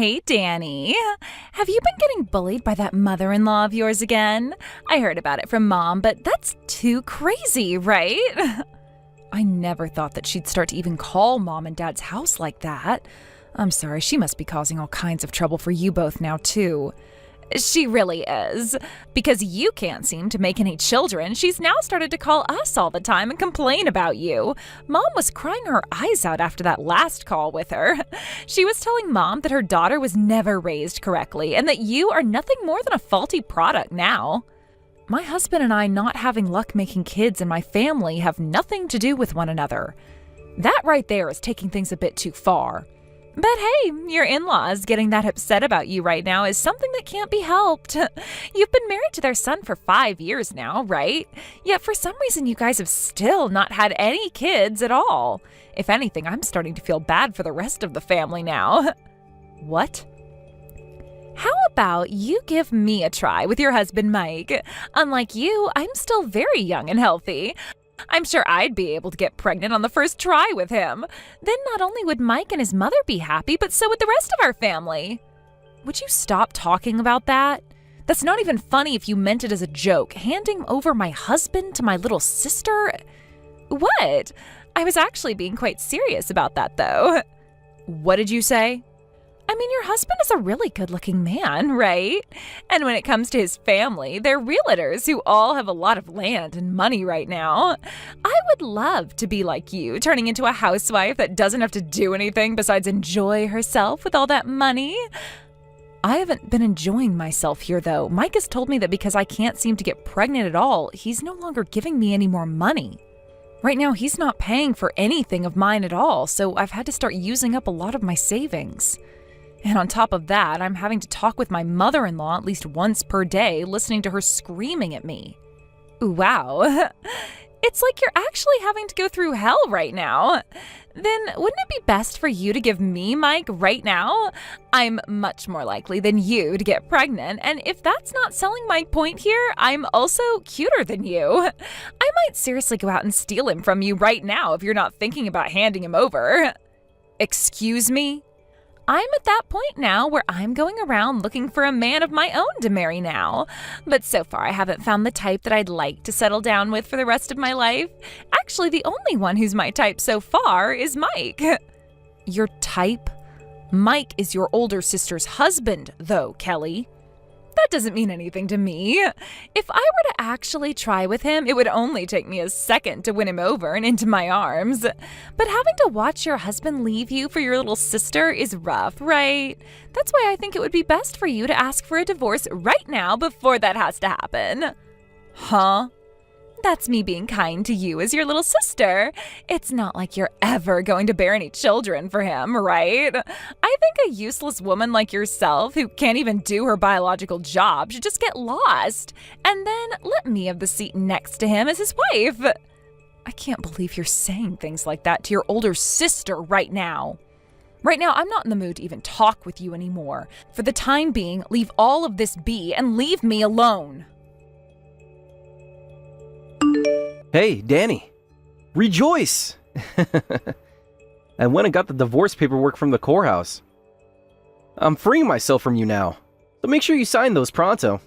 Hey, Danny. Have you been getting bullied by that mother-in-law of yours again? I heard about it from Mom, but that's too crazy, right? I never thought that she'd start to even call Mom and Dad's house like that. I'm sorry, she must be causing all kinds of trouble for you both now, too. She really is. Because you can't seem to make any children, she's now started to call us all the time and complain about you. Mom was crying her eyes out after that last call with her. She was telling Mom that her daughter was never raised correctly and that you are nothing more than a faulty product now. My husband and I not having luck making kids in my family have nothing to do with one another. That right there is taking things a bit too far. But hey, your in-laws getting that upset about you right now is something that can't be helped. You've been married to their son for 5 years now, right? Yet for some reason you guys have still not had any kids at all. If anything, I'm starting to feel bad for the rest of the family now. What? How about you give me a try with your husband, Mike? Unlike you, I'm still very young and healthy. I'm sure I'd be able to get pregnant on the first try with him. Then not only would Mike and his mother be happy, but so would the rest of our family. Would you stop talking about that? That's not even funny if you meant it as a joke. Handing over my husband to my little sister? What? I was actually being quite serious about that, though. What did you say? I mean, your husband is a really good-looking man, right? And when it comes to his family, they're realtors who all have a lot of land and money right now. I would love to be like you, turning into a housewife that doesn't have to do anything besides enjoy herself with all that money. I haven't been enjoying myself here, though. Mike has told me that because I can't seem to get pregnant at all, he's no longer giving me any more money. Right now, he's not paying for anything of mine at all, so I've had to start using up a lot of my savings. And on top of that, I'm having to talk with my mother-in-law at least once per day, listening to her screaming at me. Wow. It's like you're actually having to go through hell right now. Then wouldn't it be best for you to give me Mike right now? I'm much more likely than you to get pregnant, and if that's not selling my point here, I'm also cuter than you. I might seriously go out and steal him from you right now if you're not thinking about handing him over. Excuse me? I'm at that point now where I'm going around looking for a man of my own to marry now. But so far I haven't found the type that I'd like to settle down with for the rest of my life. Actually, the only one who's my type so far is Mike. Your type? Mike is your older sister's husband, though, Kelly. That doesn't mean anything to me. If I were to actually try with him, it would only take me a second to win him over and into my arms. But having to watch your husband leave you for your little sister is rough, right? That's why I think it would be best for you to ask for a divorce right now before that has to happen. Huh? That's me being kind to you as your little sister. It's not like you're ever going to bear any children for him, right? I think a useless woman like yourself who can't even do her biological job should just get lost. And then let me have the seat next to him as his wife. I can't believe you're saying things like that to your older sister right now. Right now, I'm not in the mood to even talk with you anymore. For the time being, leave all of this be and leave me alone. Hey, Danny. Rejoice! I went and got the divorce paperwork from the courthouse. I'm freeing myself from you now, so make sure you sign those pronto.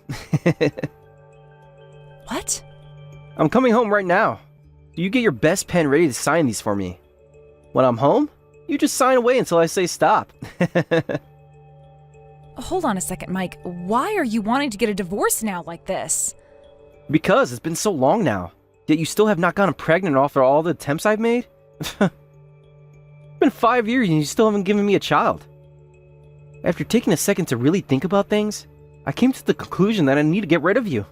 What? I'm coming home right now. So you get your best pen ready to sign these for me. When I'm home, you just sign away until I say stop. Hold on a second, Mike. Why are you wanting to get a divorce now like this? Because it's been so long now. Yet you still have not gotten pregnant after all the attempts I've made? It's been 5 years and you still haven't given me a child. After taking a second to really think about things, I came to the conclusion that I need to get rid of you.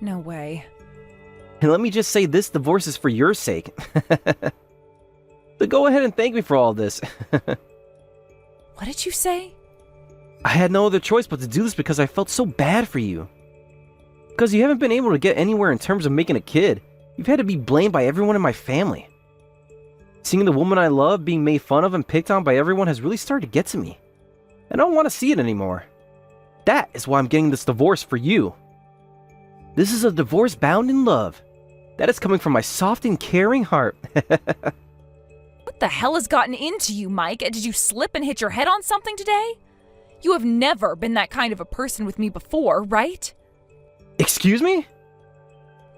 No way. And let me just say this divorce is for your sake. So go ahead and thank me for all this. What did you say? I had no other choice but to do this because I felt so bad for you. Because you haven't been able to get anywhere in terms of making a kid. You've had to be blamed by everyone in my family. Seeing the woman I love being made fun of and picked on by everyone has really started to get to me. I don't want to see it anymore. That is why I'm getting this divorce for you. This is a divorce bound in love. That is coming from my soft and caring heart. What What the hell has gotten into you, Mike? Did you slip and hit your head on something today? You have never been that kind of a person with me before, right? Excuse me?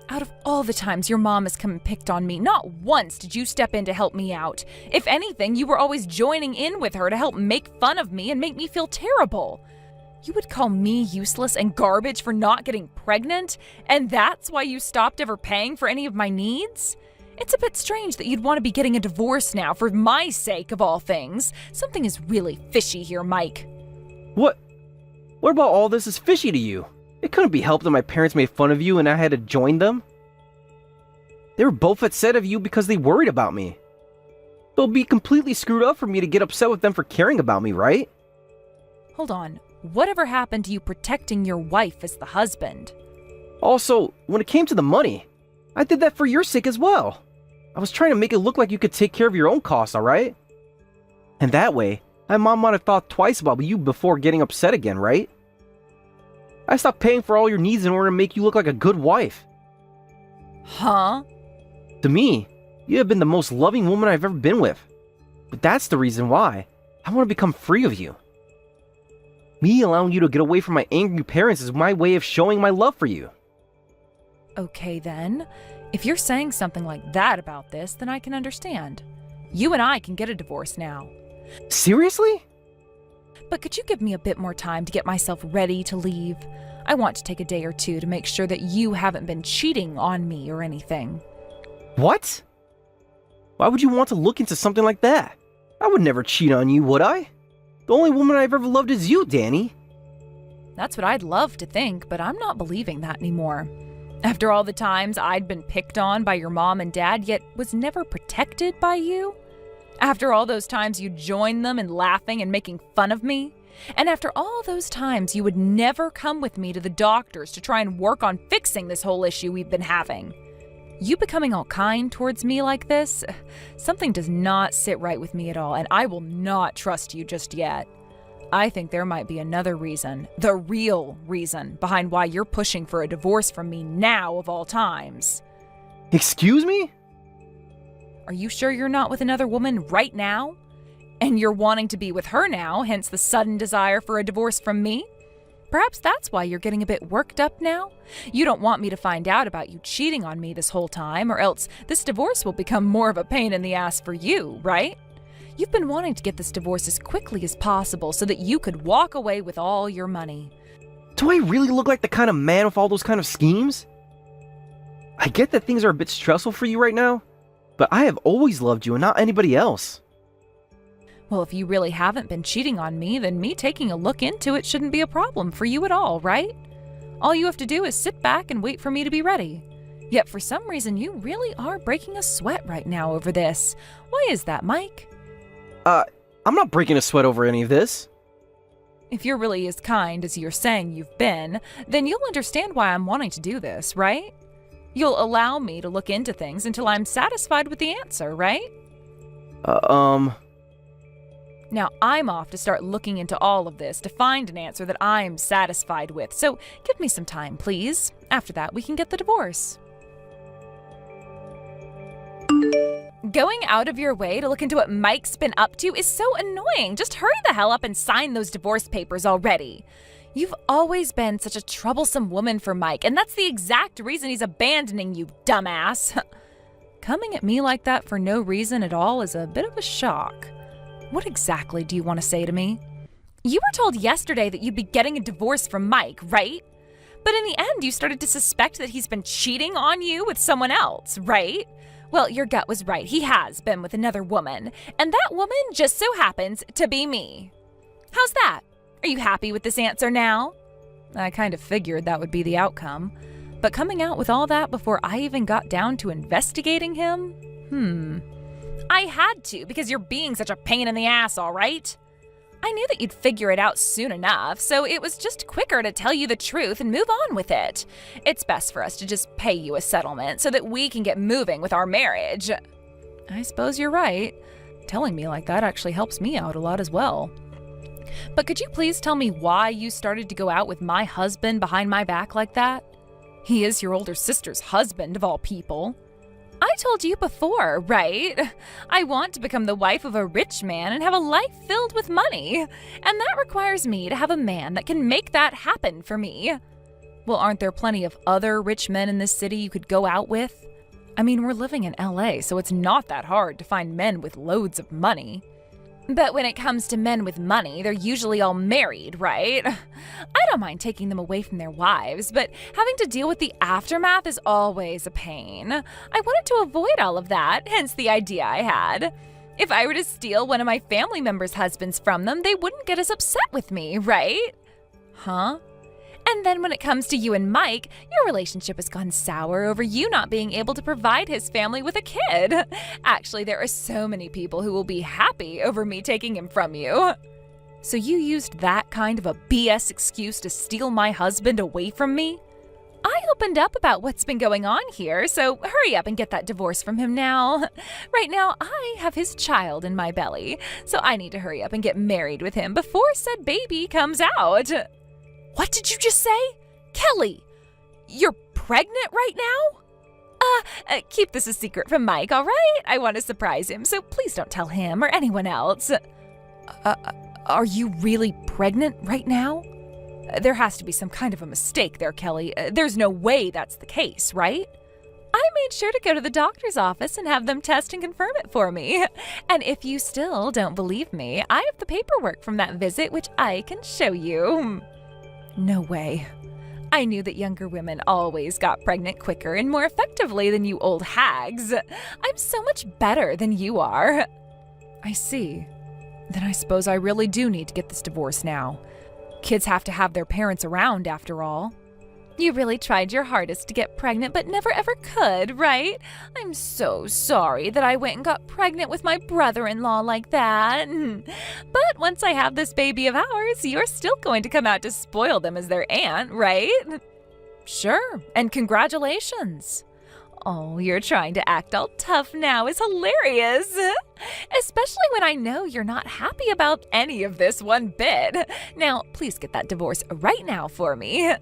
Out of all the times your mom has come and picked on me, not once did you step in to help me out. If anything, you were always joining in with her to help make fun of me and make me feel terrible. You would call me useless and garbage for not getting pregnant, and that's why you stopped ever paying for any of my needs? It's a bit strange that you'd want to be getting a divorce now for my sake of all things. Something is really fishy here, Mike. What about all this is fishy to you? It couldn't be helped that my parents made fun of you and I had to join them. They were both upset of you because they worried about me. It'll be completely screwed up for me to get upset with them for caring about me, right? Hold on. Whatever happened to you protecting your wife as the husband? Also, when it came to the money, I did that for your sake as well. I was trying to make it look like you could take care of your own costs, alright? And that way, my mom might have thought twice about you before getting upset again, right? I stopped paying for all your needs in order to make you look like a good wife. Huh? To me, you have been the most loving woman I've ever been with. But that's the reason why I want to become free of you. Me allowing you to get away from my angry parents is my way of showing my love for you. Okay then. If you're saying something like that about this, then I can understand. You and I can get a divorce now. Seriously? But could you give me a bit more time to get myself ready to leave? I want to take a day or two to make sure that you haven't been cheating on me or anything. What? Why would you want to look into something like that? I would never cheat on you, would I? The only woman I've ever loved is you, Danny. That's what I'd love to think, but I'm not believing that anymore. After all the times I'd been picked on by your mom and dad, yet was never protected by you? After all those times you joined them in laughing and making fun of me? And after all those times you would never come with me to the doctors to try and work on fixing this whole issue we've been having? You becoming all kind towards me like this? Something does not sit right with me at all, and I will not trust you just yet. I think there might be another reason, the real reason, behind why you're pushing for a divorce from me now of all times. Excuse me? Are you sure you're not with another woman right now? And you're wanting to be with her now, hence the sudden desire for a divorce from me? Perhaps that's why you're getting a bit worked up now? You don't want me to find out about you cheating on me this whole time, or else this divorce will become more of a pain in the ass for you, right? You've been wanting to get this divorce as quickly as possible so that you could walk away with all your money. Do I really look like the kind of man with all those kind of schemes? I get that things are a bit stressful for you right now, but I have always loved you and not anybody else. Well, if you really haven't been cheating on me, then me taking a look into it shouldn't be a problem for you at all, right? All you have to do is sit back and wait for me to be ready. Yet for some reason, you really are breaking a sweat right now over this. Why is that, Mike? I'm not breaking a sweat over any of this. If you're really as kind as you're saying you've been, then you'll understand why I'm wanting to do this, right? You'll allow me to look into things until I'm satisfied with the answer, right? Now, I'm off to start looking into all of this to find an answer that I'm satisfied with. So give me some time, please. After that, we can get the divorce. Going out of your way to look into what Mike's been up to is so annoying. Just hurry the hell up and sign those divorce papers already. You've always been such a troublesome woman for Mike, and that's the exact reason he's abandoning you, dumbass. Coming at me like that for no reason at all is a bit of a shock. What exactly do you want to say to me? You were told yesterday that you'd be getting a divorce from Mike, right? But in the end, you started to suspect that he's been cheating on you with someone else, right? Well, your gut was right. He has been with another woman, and that woman just so happens to be me. How's that? Are you happy with this answer now? I kind of figured that would be the outcome, but coming out with all that before I even got down to investigating him? I had to, because you're being such a pain in the ass, all right? I knew that you'd figure it out soon enough, so it was just quicker to tell you the truth and move on with it. It's best for us to just pay you a settlement so that we can get moving with our marriage. I suppose you're right. Telling me like that actually helps me out a lot as well. But could you please tell me why you started to go out with my husband behind my back like that? He is your older sister's husband, of all people. I I told you before, right? I want to become the wife of a rich man and have a life filled with money. And that requires me to have a man that can make that happen for me. Well, aren't there plenty of other rich men in this city you could go out with? I mean, we're living in LA, so it's not that hard to find men with loads of money. But when it comes to men with money, they're usually all married, right? I don't mind taking them away from their wives, but having to deal with the aftermath is always a pain. I wanted to avoid all of that, hence the idea I had. If I were to steal one of my family members' husbands from them, they wouldn't get as upset with me, right? Huh? And then when it comes to you and Mike, your relationship has gone sour over you not being able to provide his family with a kid. Actually, there are so many people who will be happy over me taking him from you. So you used that kind of a BS excuse to steal my husband away from me? I opened up about what's been going on here, so hurry up and get that divorce from him now. Right now, I have his child in my belly, so I need to hurry up and get married with him before said baby comes out. What did you just say? Kelly, you're pregnant right now? Keep this a secret from Mike, all right? I want to surprise him, so please don't tell him or anyone else. Are you really pregnant right now? There has to be some kind of a mistake there, Kelly. There's no way that's the case, right? I made sure to go to the doctor's office and have them test and confirm it for me. And if you still don't believe me, I have the paperwork from that visit, which I can show you. No way. I knew that younger women always got pregnant quicker and more effectively than you old hags. I'm so much better than you are. I see. Then I suppose I really do need to get this divorce now. Kids have to have their parents around, after all. You really tried your hardest to get pregnant, but never ever could, right? I'm so sorry that I went and got pregnant with my brother-in-law like that. But once I have this baby of ours, you're still going to come out to spoil them as their aunt, right? Sure, and congratulations. Oh, you're trying to act all tough now is hilarious. Especially when I know you're not happy about any of this one bit. Now, please get that divorce right now for me.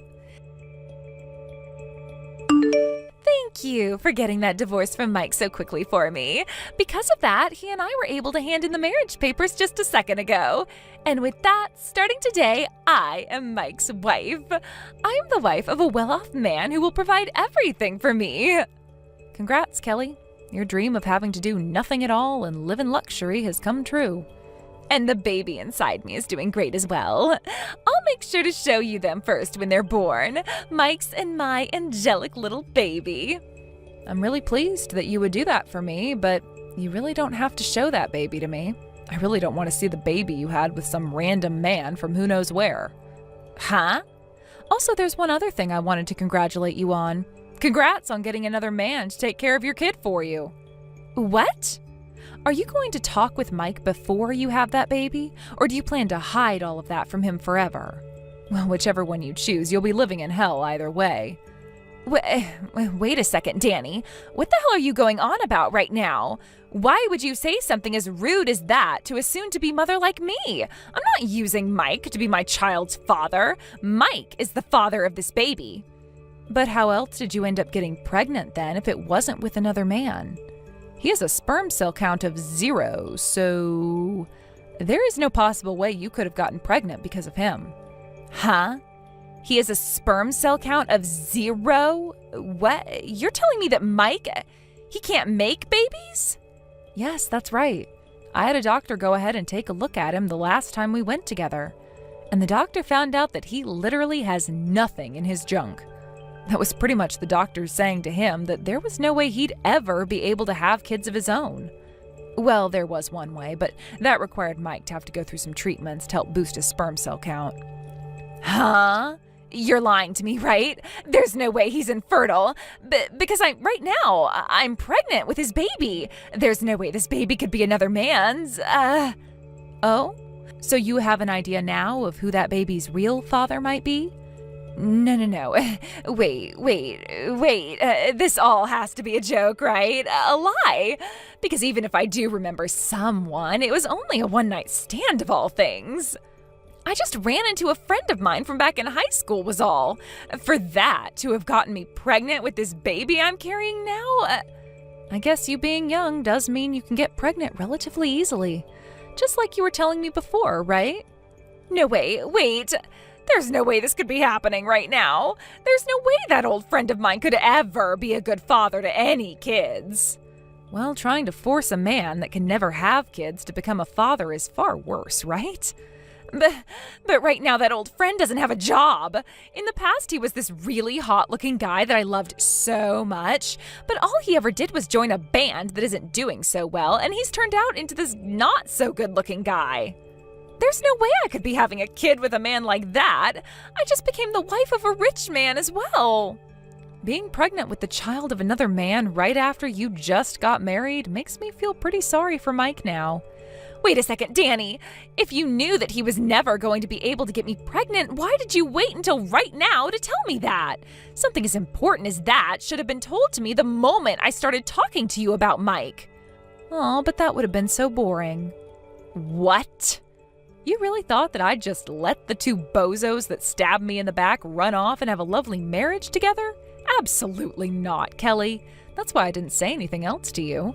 Thank you for getting that divorce from Mike so quickly for me. Because of that, he and I were able to hand in the marriage papers just a second ago. And with that, starting today, I am Mike's wife. I am the wife of a well-off man who will provide everything for me. Congrats, Kelly. Your dream of having to do nothing at all and live in luxury has come true. And the baby inside me is doing great as well. I'll make sure to show you them first when they're born. Mike's and my angelic little baby. I'm really pleased that you would do that for me, but you really don't have to show that baby to me. I really don't want to see the baby you had with some random man from who knows where. Huh? Also, there's one other thing I wanted to congratulate you on. Congrats on getting another man to take care of your kid for you. What? Are you going to talk with Mike before you have that baby, or do you plan to hide all of that from him forever? Well, whichever one you choose, you'll be living in hell either way. Wait a second, Danny. What the hell are you going on about right now? Why would you say something as rude as that to a soon-to-be mother like me? I'm not using Mike to be my child's father. Mike is the father of this baby. But how else did you end up getting pregnant then if it wasn't with another man? He has a sperm cell count of 0, so there is no possible way you could have gotten pregnant because of him. Huh? He has a sperm cell count of 0? What? You're telling me that Mike, he can't make babies? Yes, that's right. I had a doctor go ahead and take a look at him the last time we went together. And the doctor found out that he literally has nothing in his junk. That was pretty much the doctor saying to him that there was no way he'd ever be able to have kids of his own. Well, there was one way, but that required Mike to have to go through some treatments to help boost his sperm cell count. Huh? You're lying to me, right? There's no way he's infertile. Because right now, I'm pregnant with his baby. There's no way this baby could be another man's. Oh? So you have an idea now of who that baby's real father might be? No. Wait. This all has to be a joke, right? A lie. Because even if I do remember someone, it was only a one-night stand of all things. I just ran into a friend of mine from back in high school was all. For that to have gotten me pregnant with this baby I'm carrying now? I guess you being young does mean you can get pregnant relatively easily. Just like you were telling me before, right? No way, wait. There's no way this could be happening right now. There's no way that old friend of mine could ever be a good father to any kids. Well, trying to force a man that can never have kids to become a father is far worse, right? But right now that old friend doesn't have a job. In the past, he was this really hot-looking guy that I loved so much, but all he ever did was join a band that isn't doing so well, and he's turned out into this not-so-good-looking guy. There's no way I could be having a kid with a man like that. I just became the wife of a rich man as well. Being pregnant with the child of another man right after you just got married makes me feel pretty sorry for Mike now. Wait a second, Danny. If you knew that he was never going to be able to get me pregnant, why did you wait until right now to tell me that? Something as important as that should have been told to me the moment I started talking to you about Mike. Oh, but that would have been so boring. What? You really thought that I'd just let the two bozos that stabbed me in the back run off and have a lovely marriage together? Absolutely not, Kelly. That's why I didn't say anything else to you.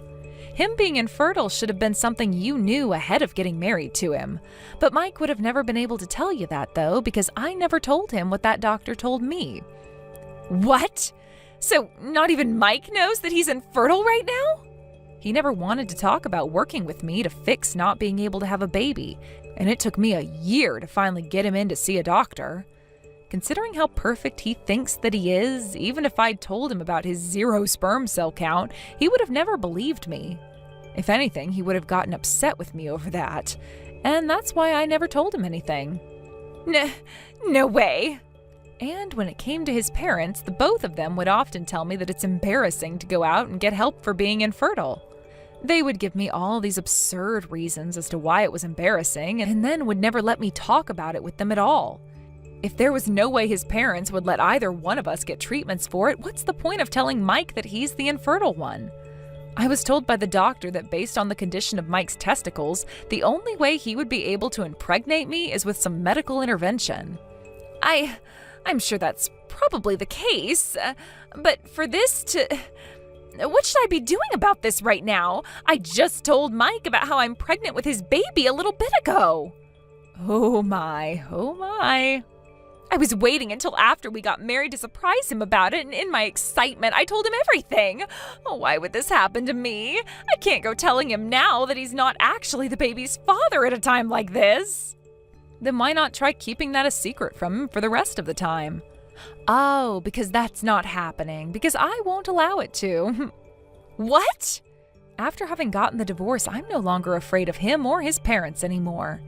Him being infertile should have been something you knew ahead of getting married to him. But Mike would have never been able to tell you that, though, because I never told him what that doctor told me. What? So not even Mike knows that he's infertile right now? He never wanted to talk about working with me to fix not being able to have a baby, and it took me a year to finally get him in to see a doctor. Considering how perfect he thinks that he is, even if I'd told him about his 0 sperm cell count, he would have never believed me. If anything, he would have gotten upset with me over that. And that's why I never told him anything. No way. And when it came to his parents, the both of them would often tell me that it's embarrassing to go out and get help for being infertile. They would give me all these absurd reasons as to why it was embarrassing, and then would never let me talk about it with them at all. If there was no way his parents would let either one of us get treatments for it, what's the point of telling Mike that he's the infertile one? I was told by the doctor that based on the condition of Mike's testicles, the only way he would be able to impregnate me is with some medical intervention. I'm sure that's probably the case, but for this to... What should I be doing about this right now? I just told Mike about how I'm pregnant with his baby a little bit ago. Oh my. I was waiting until after we got married to surprise him about it, and in my excitement, I told him everything. Oh, why would this happen to me? I can't go telling him now that he's not actually the baby's father at a time like this. Then why not try keeping that a secret from him for the rest of the time? Oh, because that's not happening, because I won't allow it to. What? After having gotten the divorce, I'm no longer afraid of him or his parents anymore.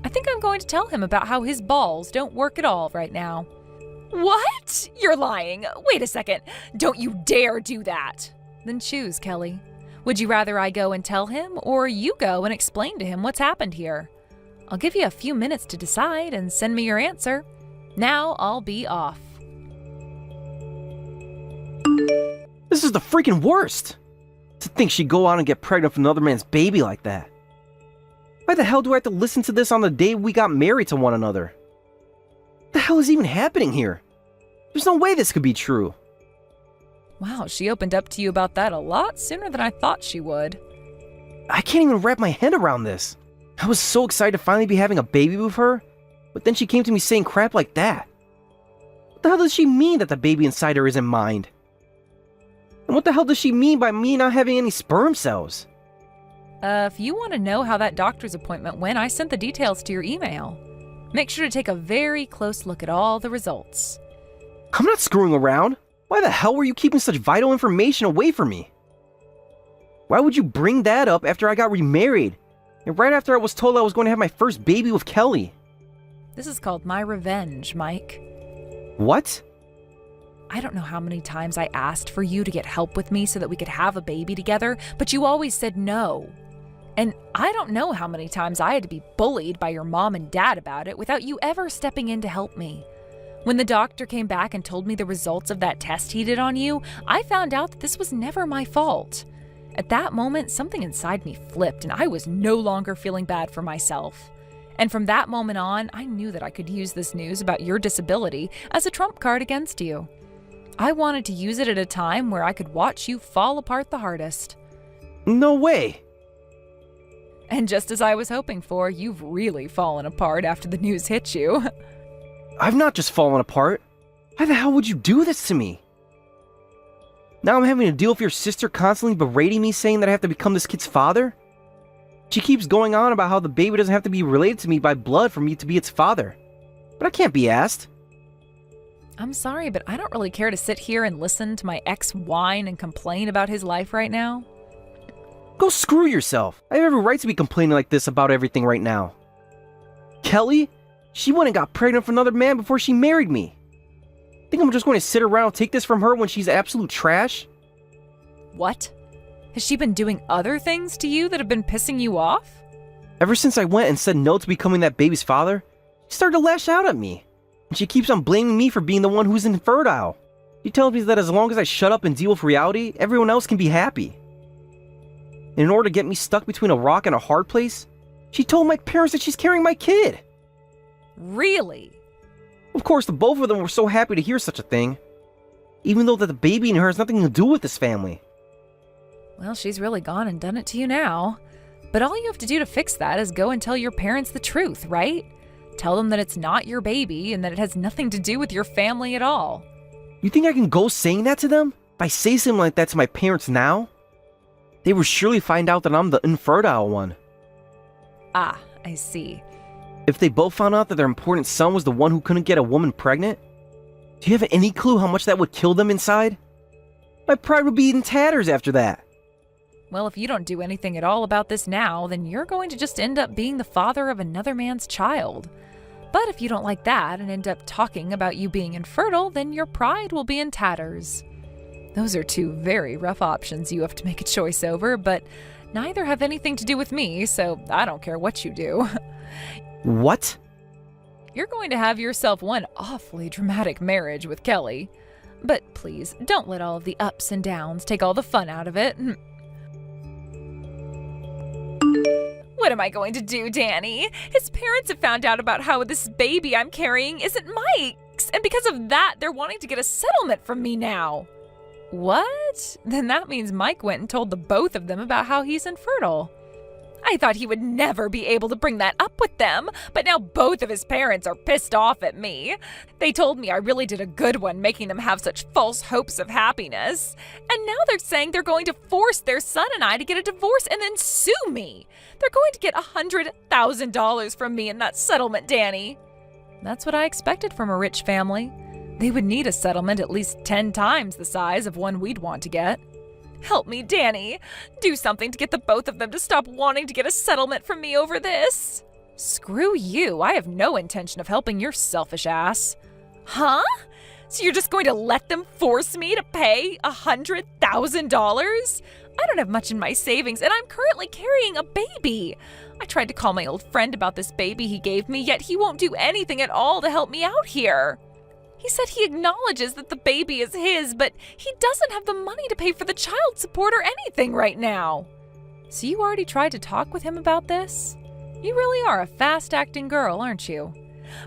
I think I'm going to tell him about how his balls don't work at all right now. What? You're lying. Wait a second. Don't you dare do that. Then choose, Kelly. Would you rather I go and tell him, or you go and explain to him what's happened here? I'll give you a few minutes to decide and send me your answer. Now I'll be off. This is the freaking worst! To think she'd go out and get pregnant with another man's baby like that. Why the hell do I have to listen to this on the day we got married to one another? What the hell is even happening here? There's no way this could be true. Wow, she opened up to you about that a lot sooner than I thought she would. I can't even wrap my head around this. I was so excited to finally be having a baby with her, but then she came to me saying crap like that. What the hell does she mean that the baby inside her isn't mine? And what the hell does she mean by me not having any sperm cells? If you want to know how that doctor's appointment went, I sent the details to your email. Make sure to take a very close look at all the results. I'm not screwing around. Why the hell were you keeping such vital information away from me? Why would you bring that up after I got remarried? And right after I was told I was going to have my first baby with Kelly? This is called my revenge, Mike. What? I don't know how many times I asked for you to get help with me so that we could have a baby together, but you always said no. And I don't know how many times I had to be bullied by your mom and dad about it without you ever stepping in to help me. When the doctor came back and told me the results of that test he did on you, I found out that this was never my fault. At that moment, something inside me flipped and I was no longer feeling bad for myself. And from that moment on, I knew that I could use this news about your disability as a trump card against you. I wanted to use it at a time where I could watch you fall apart the hardest. No way. And just as I was hoping for, you've really fallen apart after the news hit you. I've not just fallen apart. Why the hell would you do this to me? Now I'm having to deal with your sister constantly berating me, saying that I have to become this kid's father? She keeps going on about how the baby doesn't have to be related to me by blood for me to be its father. But I can't be asked. I'm sorry, but I don't really care to sit here and listen to my ex whine and complain about his life right now. Go screw yourself. I have every right to be complaining like this about everything right now. Kelly? She went and got pregnant with another man before she married me. Think I'm just going to sit around and take this from her when she's absolute trash? What? Has she been doing other things to you that have been pissing you off? Ever since I went and said no to becoming that baby's father, she started to lash out at me. And she keeps on blaming me for being the one who's infertile. She tells me that as long as I shut up and deal with reality, everyone else can be happy. And in order to get me stuck between a rock and a hard place, she told my parents that she's carrying my kid. Really? Of course, the both of them were so happy to hear such a thing. Even though that the baby in her has nothing to do with this family. Well, she's really gone and done it to you now. But all you have to do to fix that is go and tell your parents the truth, right? Tell them that it's not your baby and that it has nothing to do with your family at all. You think I can go saying that to them? If I say something like that to my parents now, they would surely find out that I'm the infertile one. Ah, I see. If they both found out that their important son was the one who couldn't get a woman pregnant, do you have any clue how much that would kill them inside? My pride would be in tatters after that. Well, if you don't do anything at all about this now, then you're going to just end up being the father of another man's child. But if you don't like that and end up talking about you being infertile, then your pride will be in tatters. Those are two very rough options you have to make a choice over, but neither have anything to do with me, so I don't care what you do. What? You're going to have yourself one awfully dramatic marriage with Kelly. But please, don't let all of the ups and downs take all the fun out of it. What am I going to do, Danny? His parents have found out about how this baby I'm carrying isn't Mike's, and because of that, they're wanting to get a settlement from me now. What? Then that means Mike went and told the both of them about how he's infertile. I thought he would never be able to bring that up with them, but now both of his parents are pissed off at me. They told me I really did a good one making them have such false hopes of happiness. And now they're saying they're going to force their son and I to get a divorce and then sue me. They're going to get $100,000 from me in that settlement, Danny. That's what I expected from a rich family. They would need a settlement at least 10 times the size of one we'd want to get. Help me, Danny. Do something to get the both of them to stop wanting to get a settlement from me over this. Screw you. I have no intention of helping your selfish ass. Huh? So you're just going to let them force me to pay $100,000? I don't have much in my savings, and I'm currently carrying a baby. I tried to call my old friend about this baby he gave me, yet he won't do anything at all to help me out here. He said he acknowledges that the baby is his, but he doesn't have the money to pay for the child support or anything right now. So you already tried to talk with him about this? You really are a fast-acting girl, aren't you?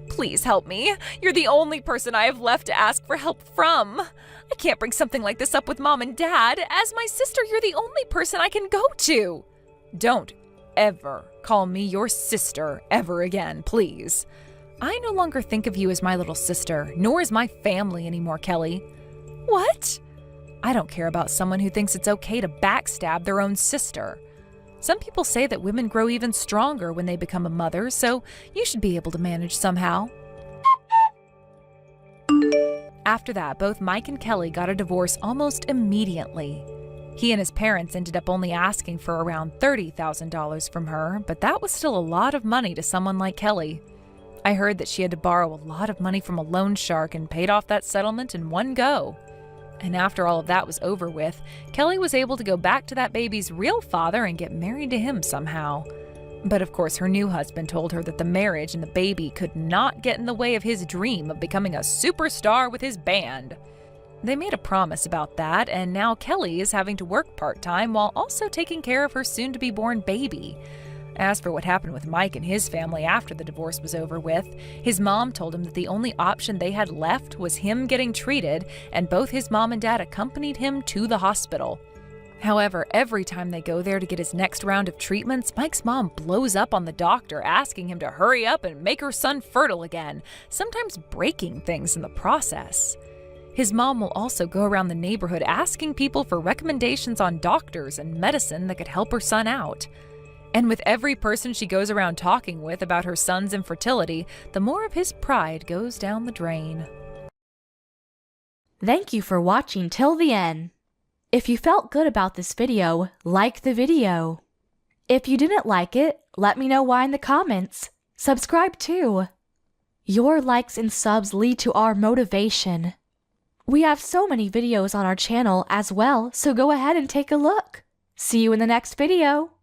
Please help me. You're the only person I have left to ask for help from. I can't bring something like this up with Mom and Dad. As my sister, you're the only person I can go to. Don't ever call me your sister ever again, please. I no longer think of you as my little sister, nor as my family anymore, Kelly. What? I don't care about someone who thinks it's okay to backstab their own sister. Some people say that women grow even stronger when they become a mother, so you should be able to manage somehow. After that, both Mike and Kelly got a divorce almost immediately. He and his parents ended up only asking for around $30,000 from her, but that was still a lot of money to someone like Kelly. I heard that she had to borrow a lot of money from a loan shark and paid off that settlement in one go. And after all of that was over with, Kelly was able to go back to that baby's real father and get married to him somehow. But of course, her new husband told her that the marriage and the baby could not get in the way of his dream of becoming a superstar with his band. They made a promise about that, and now Kelly is having to work part-time while also taking care of her soon-to-be-born baby. As for what happened with Mike and his family after the divorce was over with, his mom told him that the only option they had left was him getting treated, and both his mom and dad accompanied him to the hospital. However, every time they go there to get his next round of treatments, Mike's mom blows up on the doctor, asking him to hurry up and make her son fertile again, sometimes breaking things in the process. His mom will also go around the neighborhood asking people for recommendations on doctors and medicine that could help her son out. And with every person she goes around talking with about her son's infertility, the more of his pride goes down the drain. Thank you for watching till the end. If you felt good about this video, like the video. If you didn't like it, let me know why in the comments. Subscribe too. Your likes and subs lead to our motivation. We have so many videos on our channel as well, so go ahead and take a look. See you in the next video.